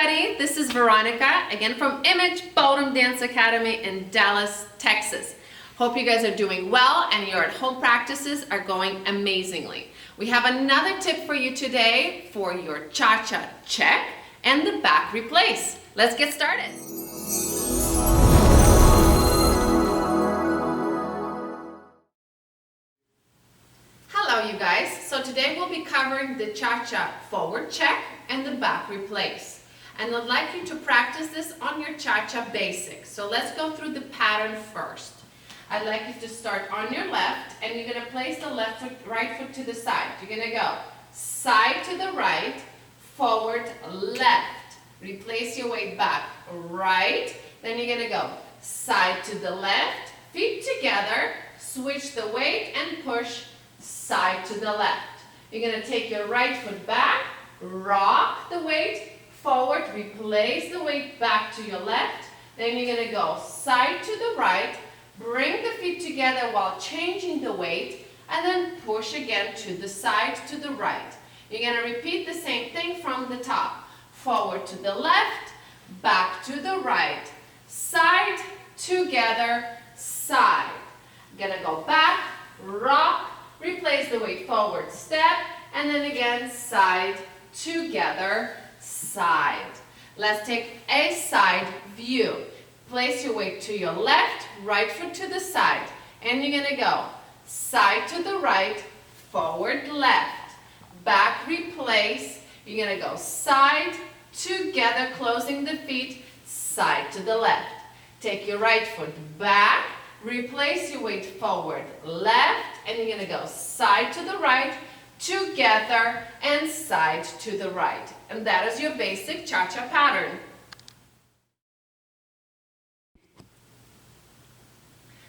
everybody, this is Veronica, again from Image Ballroom Dance Academy in Dallas, Texas. Hope you guys are doing well and your at-home practices are going amazingly. We have another tip for you today for your cha-cha check and the back replace. Let's get started. Hello you guys, so today we'll be covering the cha-cha forward check and the back replace. And I'd like you to practice this on your cha-cha basics. So let's go through the pattern first. I'd like you to start on your left and you're going to place the left foot, right foot to the side. You're going to go side to the right, forward, left. Replace your weight back, right. Then you're going to go side to the left, feet together, switch the weight and push side to the left. You're going to take your right foot back, rock the weight forward, replace the weight back to your left. Then you're going to go side to the right, bring the feet together while changing the weight, and then push again to the side to the right. You're going to repeat the same thing from the top. Forward to the left, back to the right, side, together, side. You're going to go back, rock, replace the weight forward, step, and then again side, together, side. Let's take a side view. Place your weight to your left, right foot to the side, and you're going to go side to the right, forward, left, back, replace. You're going to go side, together, closing the feet, side to the left. Take your right foot back, replace your weight forward, left, and you're going to go side to the right, together, and side to the right. And that is your basic cha-cha pattern.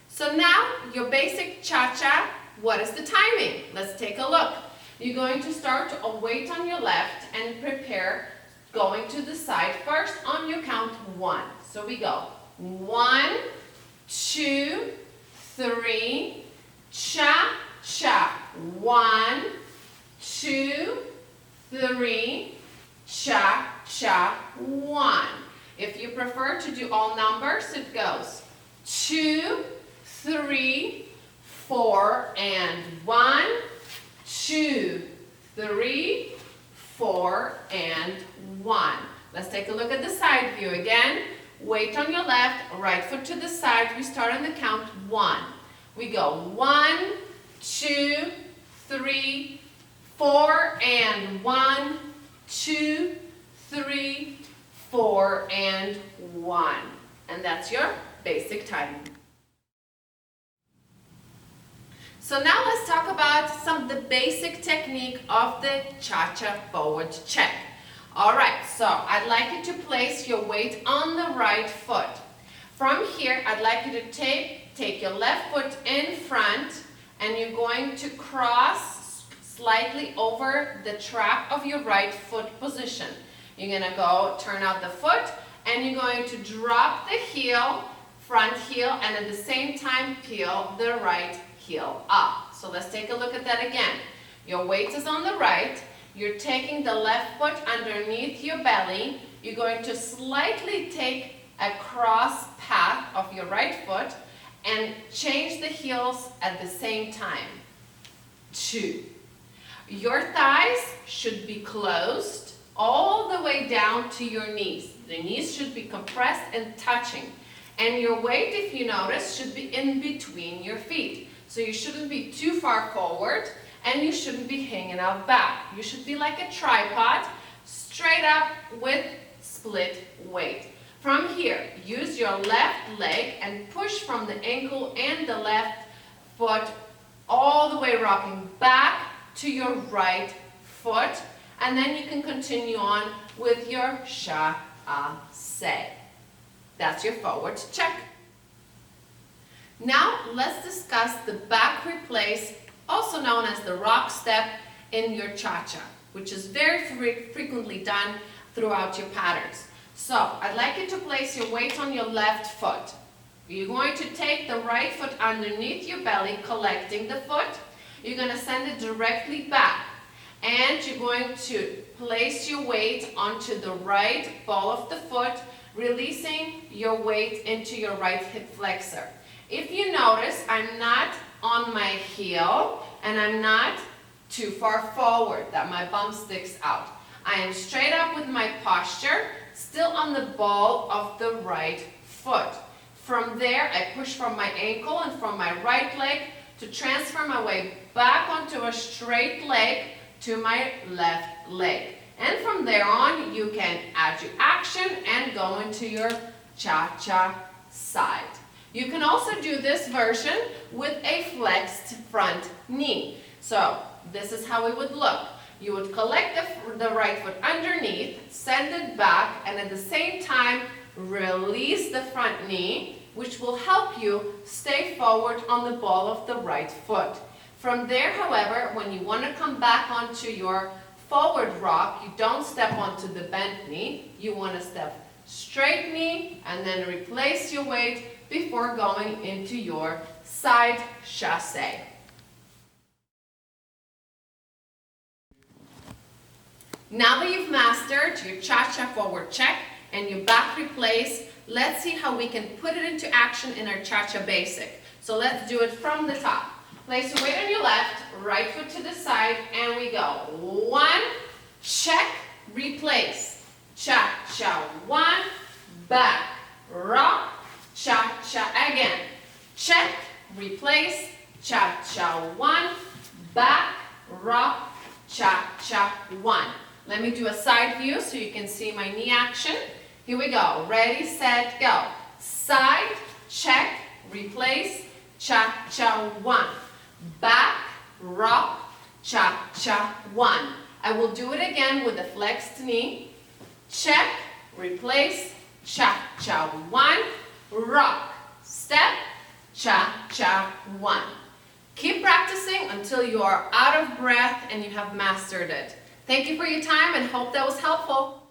So now, your basic cha-cha, what is the timing? Let's take a look. You're going to start a weight on your left and prepare going to the side first on your count 1. So we go 1, 2, 3, cha-cha. 1, 2, 3, cha-cha, 1. If you prefer to do all numbers, it goes 2, 3, 4, and 1, 2, 3, 4, and 1. Let's take a look at the side view again. Weight on your left, right foot to the side. We start on the count 1. We go 1, 2, 3, 4, and 1, 2, 3, 4, and 1. And that's your basic timing. So now let's talk about some of the basic technique of the cha-cha forward check. Alright, so I'd like you to place your weight on the right foot. From here, I'd like you to take your left foot in front and you're going to cross slightly over the trap of your right foot position. You're going to go turn out the foot and you're going to drop the heel, front heel, and at the same time peel the right heel up. So let's take a look at that again. Your weight is on the right. You're taking the left foot underneath your belly. You're going to slightly take a cross path of your right foot and change the heels at the same time. 2. Your thighs should be closed all the way down to your knees. The knees should be compressed and touching. And your weight, if you notice, should be in between your feet. So you shouldn't be too far forward and you shouldn't be hanging out back. You should be like a tripod, straight up with split weight. From here, use your left leg and push from the ankle and the left foot all the way rocking back to your right foot. And then you can continue on with your chassé. That's your forward check. Now let's discuss the back replace, also known as the rock step in your cha-cha, which is very frequently done throughout your patterns. So I'd like you to place your weight on your left foot. You're going to take the right foot underneath your belly, collecting the foot. You're going to send it directly back. And you're going to place your weight onto the right ball of the foot, releasing your weight into your right hip flexor. If you notice, I'm not on my heel and I'm not too far forward that my bum sticks out. I am straight up with my posture, still on the ball of the right foot. From there, I push from my ankle and from my right leg to transfer my way back onto a straight leg to my left leg. And from there on, you can add your action and go into your cha-cha side. You can also do this version with a flexed front knee. So this is how it would look. You would collect the right foot underneath, send it back, and at the same time, release the front knee, which will help you stay forward on the ball of the right foot. From there, however, when you want to come back onto your forward rock, you don't step onto the bent knee. You want to step straight knee and then replace your weight before going into your side chassé. Now that you've mastered your cha-cha forward check and your back replace, let's see how we can put it into action in our cha-cha basic. So let's do it from the top. Place your weight on your left, right foot to the side, and we go. 1, check, replace. Cha-cha, 1, back, rock, cha-cha again. Check, replace, cha-cha, 1, back, rock, cha-cha, 1. Let me do a side view so you can see my knee action. Here we go. Ready, set, go. Side, check, replace, cha-cha, 1. Back, rock, cha-cha, 1. I will do it again with a flexed knee. Check, replace, cha-cha, 1. Rock, step, cha-cha, 1. Keep practicing until you are out of breath and you have mastered it. Thank you for your time and hope that was helpful.